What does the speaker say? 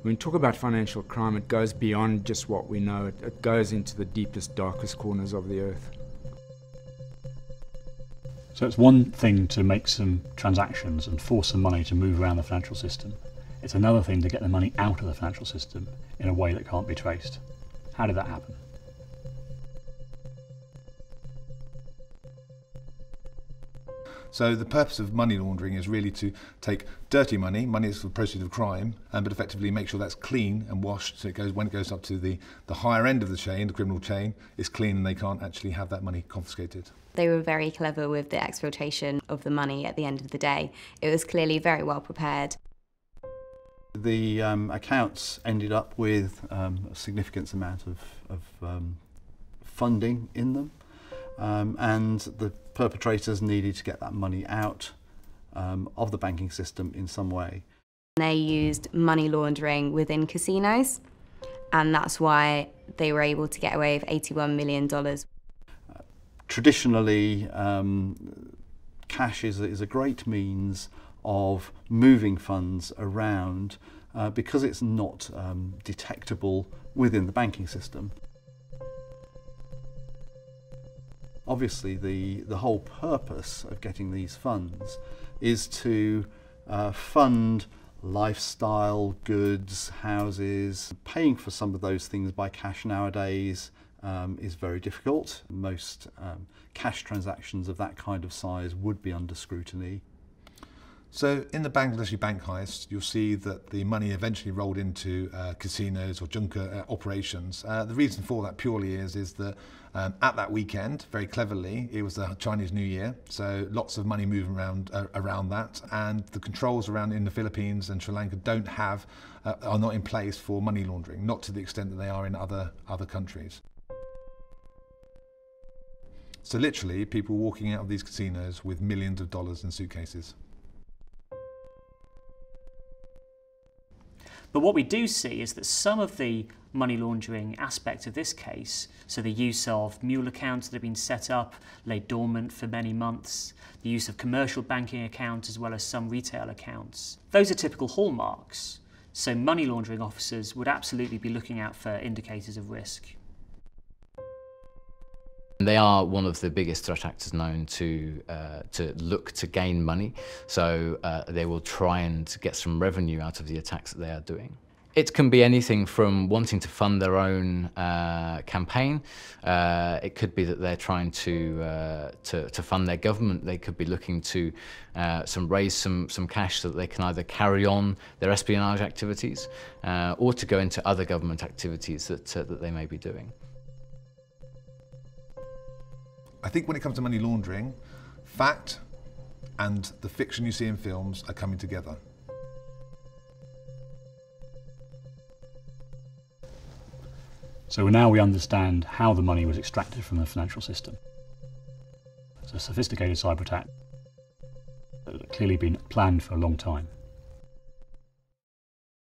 When we talk about financial crime, it goes beyond just what we know. It goes into the deepest, darkest corners of the earth. So it's one thing to make some transactions and force some money to move around the financial system. It's another thing to get the money out of the financial system in a way that can't be traced. How did that happen? So the purpose of money laundering is really to take dirty money, money is for the proceeds of crime, but effectively make sure that's clean and washed, so when it goes up to the higher end of the chain, the criminal chain, it's clean and they can't actually have that money confiscated. They were very clever with the exfiltration of the money at the end of the day. It was clearly very well prepared. The accounts ended up with a significant amount of funding in them, and the perpetrators needed to get that money out of the banking system in some way. They used money laundering within casinos, and that's why they were able to get away with $81 million. Traditionally, cash is a great means of moving funds around because it's not detectable within the banking system. Obviously, the whole purpose of getting these funds is to fund lifestyle, goods, houses. Paying for some of those things by cash nowadays is very difficult. Most cash transactions of that kind of size would be under scrutiny. So in the Bangladeshi bank heist, you'll see that the money eventually rolled into casinos or junket operations. The reason for that purely is that at that weekend, very cleverly, it was the Chinese New Year, so lots of money moving around that, and the controls around in the Philippines and Sri Lanka are not in place for money laundering, not to the extent that they are in other countries. So literally, people walking out of these casinos with millions of dollars in suitcases. But what we do see is that some of the money laundering aspect of this case, so the use of mule accounts that have been set up, laid dormant for many months, the use of commercial banking accounts as well as some retail accounts, those are typical hallmarks. So money laundering officers would absolutely be looking out for indicators of risk. They are one of the biggest threat actors known to look to gain money, so they will try and get some revenue out of the attacks that they are doing. It can be anything from wanting to fund their own campaign. It could be that they're trying to fund their government. They could be looking to raise some cash so that they can either carry on their espionage activities or to go into other government activities that they may be doing. I think when it comes to money laundering, fact and the fiction you see in films are coming together. So now we understand how the money was extracted from the financial system. It's a sophisticated cyber attack that had clearly been planned for a long time.